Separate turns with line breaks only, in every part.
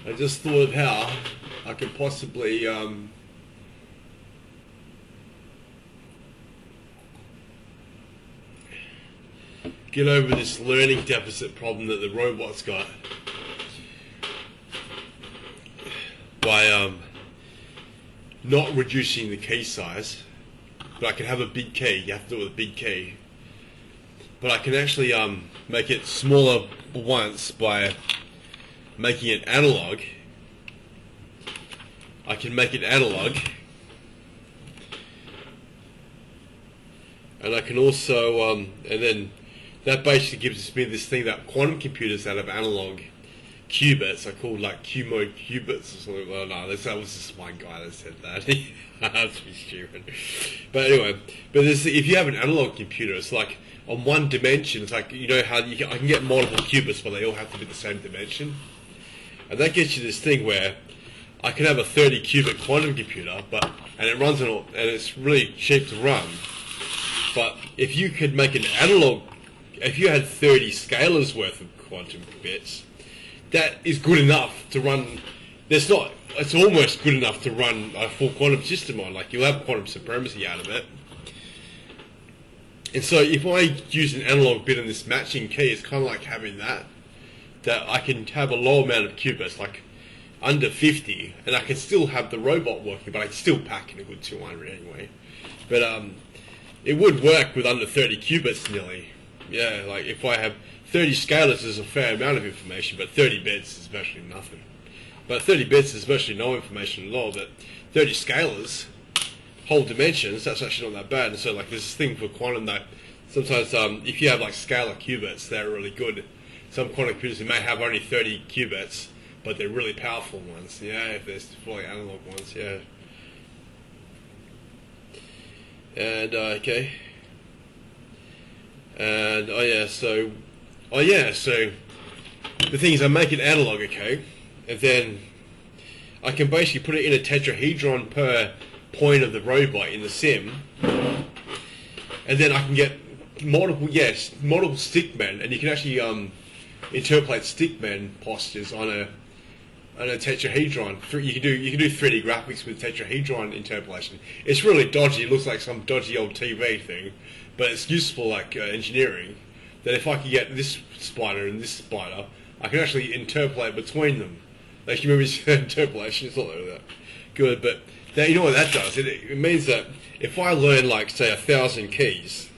I just thought of how I could possibly get over this learning deficit problem that the robot's got by not reducing the key size. But I can have a big key. You have to do it with a big key. But I can actually make it smaller once by making it analog. I can make it analog, and I can also and then that basically gives me this thing that quantum computers that have analog qubits are called like Q-mode qubits or something. Well, no, that was just one guy that said that. That's stupid. But anyway, if you have an analog computer, it's like on one dimension. It's like, you know how I can get multiple qubits, but they all have to be the same dimension, and that gets you this thing where I can have a 30 qubit quantum computer, and it runs and it's really cheap to run. But if you could make an analog, if you had 30 scalars worth of quantum bits, that is good enough to run. It's almost good enough to run a full quantum system on. Like, you'll have quantum supremacy out of it. And so if I use an analog bit in this matching key, it's kind of like having that I can have a low amount of qubits, like under 50, and I can still have the robot working, but I can still pack in a good 200 anyway. But it would work with under 30 qubits nearly. Yeah, like if I have 30 scalars is a fair amount of information, but 30 bits is virtually nothing. But 30 bits is virtually no information at all, but 30 scalars, whole dimensions, that's actually not that bad. And so like there's this thing for quantum that sometimes if you have like scalar qubits, they're really good. Some quantum computers may have only 30 qubits, but they're really powerful ones. Yeah, if there's fully analog ones, yeah. And okay. And so the thing is, I make it analog, okay, and then I can basically put it in a tetrahedron per point of the robot in the sim, and then I can get multiple stickmen, and you can actually interpolate stickmen postures on a tetrahedron. You can do 3D graphics with tetrahedron interpolation. It's really dodgy. It looks like some dodgy old TV thing, but it's useful, like engineering. That if I could get this spider and this spider, I can actually interpolate between them. Like, you remember interpolation? It's not like that good, but you know what that does? It means that if I learn, like, say, 1,000 keys,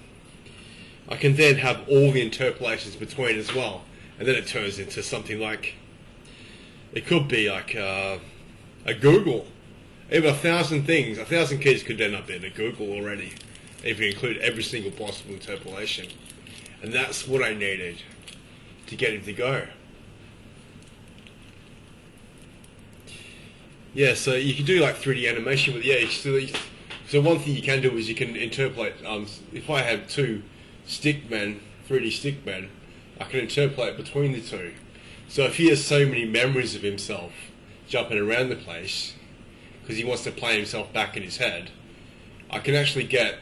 I can then have all the interpolations between as well, and then it turns into something like, it could be like a Google. Even 1,000 things, 1,000 keys could end up in a Google already, if you include every single possible interpolation. And that's what I needed to get him to go. Yeah, so you can do like 3D animation with, so one thing you can do is you can interpolate, if I have two stickmen, 3D stickmen, I can interpolate between the two. So if he has so many memories of himself jumping around the place, because he wants to play himself back in his head, I can actually get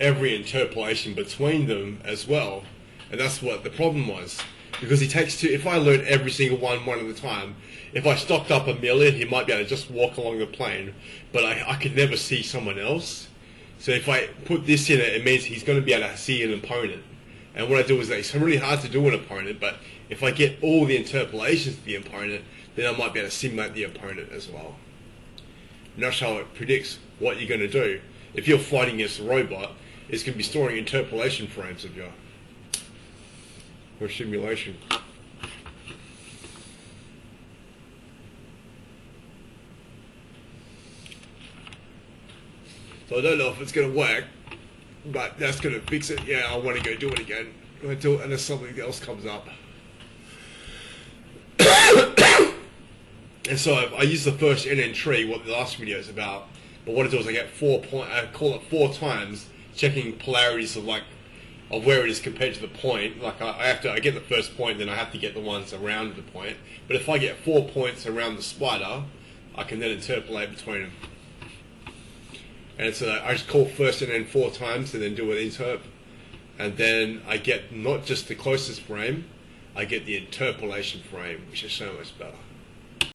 every interpolation between them as well. And that's what the problem was. Because he takes two, if I learn every single one at a time, if I stocked up 1,000,000, he might be able to just walk along the plane, but I could never see someone else. So if I put this in it means he's going to be able to see an opponent. And what I do is that it's really hard to do an opponent, but if I get all the interpolations of the opponent, then I might be able to simulate the opponent as well. And that's how it predicts what you're going to do. If you're fighting against a robot, it's going to be storing interpolation frames of your simulation. So I don't know if it's going to work, but that's going to fix it. Yeah, I want to go do it again unless something else comes up. And so I use the first NN tree, what the last video is about. But what I do is I get I call it 4 times, checking polarities of where it is compared to the point. Like I get the first point, then I have to get the ones around the point. But if I get 4 points around the spider, I can then interpolate between them. And so I just call first and then 4 times, and then do an interp, and then I get not just the closest frame, I get the interpolation frame, which is so much better.